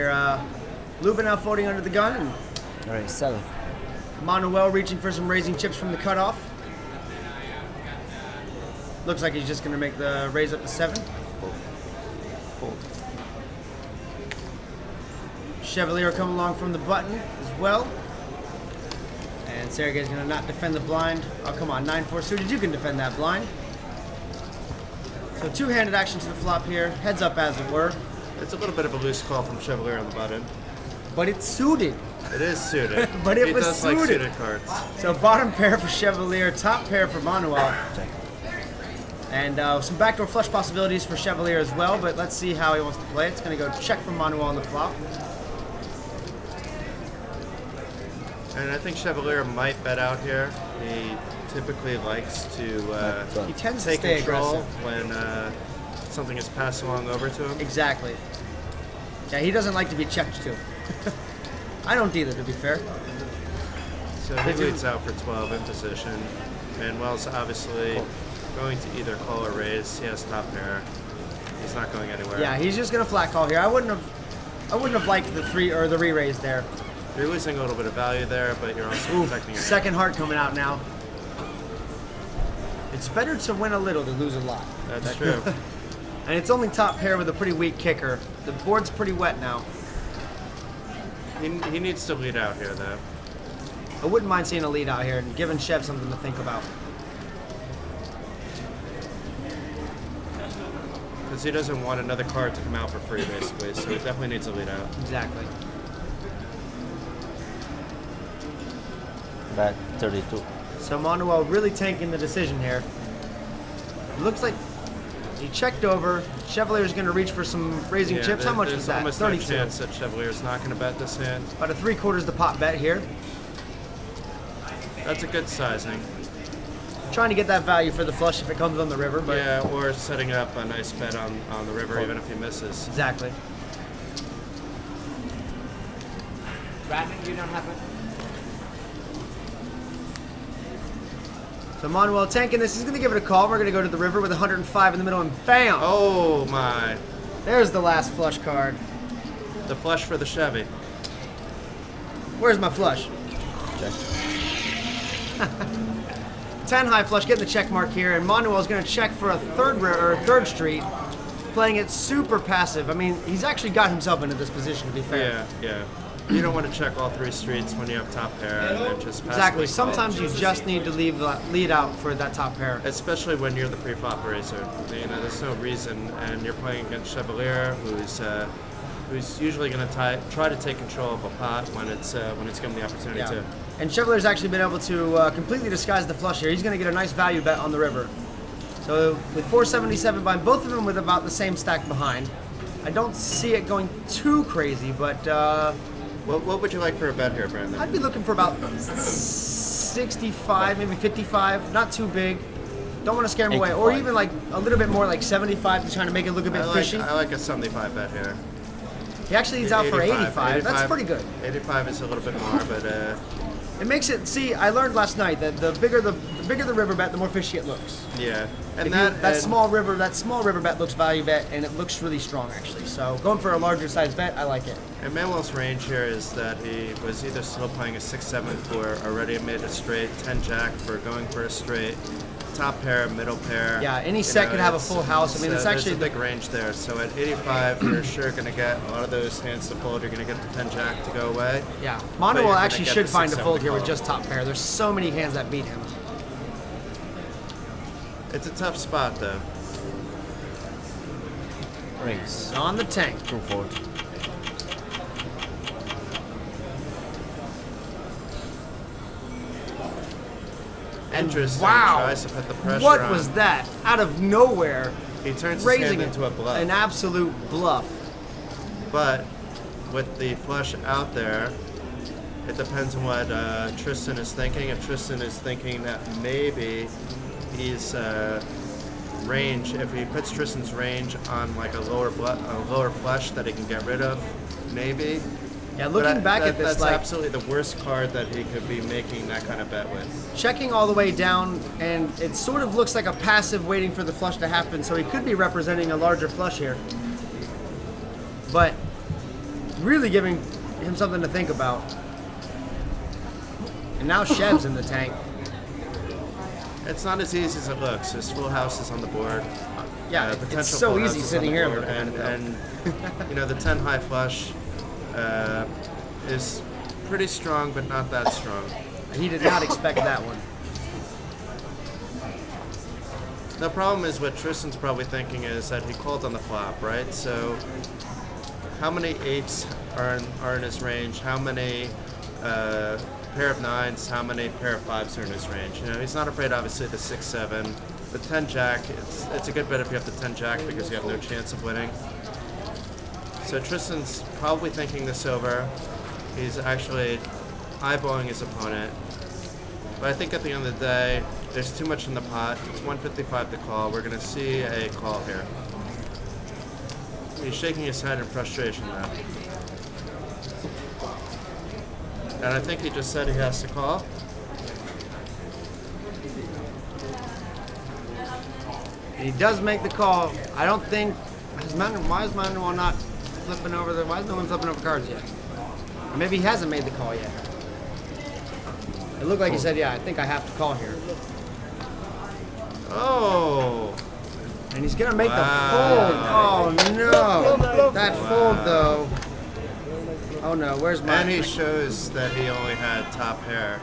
here. Lubin now folding under the gun. And All right, 7. Manuel reaching for some raising chips from the cutoff. Looks like he's just going to make the raise up to 7. Fold. Chevalier coming along from the button as well. And Sergey's going to not defend the blind. Oh, come on, 9-4 suited. You can defend that blind. So two-handed action to the flop here. Heads up, as it were. It's a little bit of a loose call from Chevalier on the button. But it's suited. It is suited. But it he was does suited. like suited cards. So bottom pair for Chevalier, top pair for Manuel. And some backdoor flush possibilities for Chevalier as well, but let's see how he wants to play. It's going to go check from Manuel on the flop. And I think Chevalier might bet out here. He typically likes to He tends to take stay control aggressive. when something is passed along over to him. Exactly. Yeah, he doesn't like to be checked to. I don't either, to be fair. So he leads out for 12 in position. Manuel's obviously going to either call or raise. He has top pair. He's not going anywhere. Yeah, he's just gonna flat call here. I wouldn't have liked the 3 or the re-raise there. You're losing a little bit of value there, but you're also protecting your Second heart coming out now. It's better to win a little than lose a lot. That's true. And it's only top pair with a pretty weak kicker. The board's pretty wet now. He needs to lead out here, though. I wouldn't mind seeing a lead out here and giving Chev something to think about. Because he doesn't want another card to come out for free, basically, so he definitely needs a lead out. Exactly. Bet 32. So Manuel really tanking the decision here. Looks like he checked over. Chevalier's going to reach for some raising chips. How much was that? There's almost no chance that Chevalier's not going to bet this hand. About a 3/4 the pot bet here. That's a good sizing. Trying to get that value for the flush if it comes on the river. But Yeah, or setting up a nice bet on the river, even if he misses. Exactly. Brandon, you don't have it. So Manuel tanking this. He's going to give it a call. We're going to go to the river with 105 in the middle, and bam! Oh my. There's the last flush card. The flush for the Chevy. Where's my flush? Check. 10 high flush, getting the check mark here, and Manuel's going to check for a third street, playing it super passive. I mean, he's actually got himself into this position, to be fair. Yeah. You don't want to check all 3 streets when you have top pair and then just pass. Exactly. Sometimes you just need to leave the lead out for that top pair. Especially when you're the pre-flop raiser. You know, there's no reason, and you're playing against Chevalier, who's usually going to try to take control of a pot when it's given the opportunity to. And Chevalier's actually been able to completely disguise the flush here. He's going to get a nice value bet on the river. So with 477 behind, both of them with about the same stack behind. I don't see it going too crazy, but What would you like for a bet here, Brandon? I'd be looking for about 65, maybe 55. Not too big. Don't want to scare him away. Or 85. even like a little bit more, like 75 to try to make it look a bit fishy. I like a 75 bet here. He actually leads out for 85. That's pretty good. 85 is a little bit more, but It makes it. See, I learned last night that the bigger the river bet, the more fishy it looks. yeah. And And that small river bet looks value bet, and it looks really strong actually. So going for a larger size bet, I like it. And Manuel's range here is that he was either still playing a 6-7 for already made a straight, 10 jack for going for a straight, top pair, middle pair. Yeah, any set could have a full house. I mean, it's actually there's a big range there. So at 85, you're sure going to get a lot of those hands to fold. You're going to get the 10 jack to go away. Yeah, But Manuel you're gonna actually get should the find a 6-7 fold here with call. just top pair. There's so many hands that beat him. It's a tough spot though. Raise. On the tank. 2-4. Interesting. Wow. Tries to put the pressure What on. was that? Out of nowhere, He turns his raising hand into a bluff. an absolute bluff. But with the flush out there, it depends on what Tristan is thinking. If Tristan is thinking that maybe he's range, if he puts Tristan's range on like a lower flush that he can get rid of, maybe. Yeah, looking back at this, that's like absolutely the worst card that he could be making that kind of bet with. checking all the way down, and it sort of looks like a passive waiting for the flush to happen. So he could be representing a larger flush here. But really giving him something to think about. And now Chev's in the tank. It's not as easy as it looks. His full house is on the board. Yeah, Potential it's so full easy house is sitting on the here board, looking at it, though. and you know, the 10 high flush is pretty strong, but not that strong. And he did not expect that one. The problem is what Tristan's probably thinking is that he called on the flop, right? So how many 8s are in his range? How many pair of 9s? How many pair of 5s are in his range? You know, he's not afraid, obviously, the 6-7. The 10 jack, it's a good bet if you have the 10 jack because you have no chance of winning. So Tristan's probably thinking this over. He's actually eyeballing his opponent. But I think at the end of the day, there's too much in the pot. It's 155 to call. We're going to see a call here. He's shaking his head in frustration now. And I think he just said he has to call. And he does make the call. I don't think. Why is Manuel not flipping over the? Why is no one flipping over cards yet? Or maybe he hasn't made the call yet. It looked like he said, "Yeah, I think I have to call here." Oh! And he's gonna make Wow. the fold. Oh no! That fold though. Oh no! Where's my? And he shows that he only had top pair.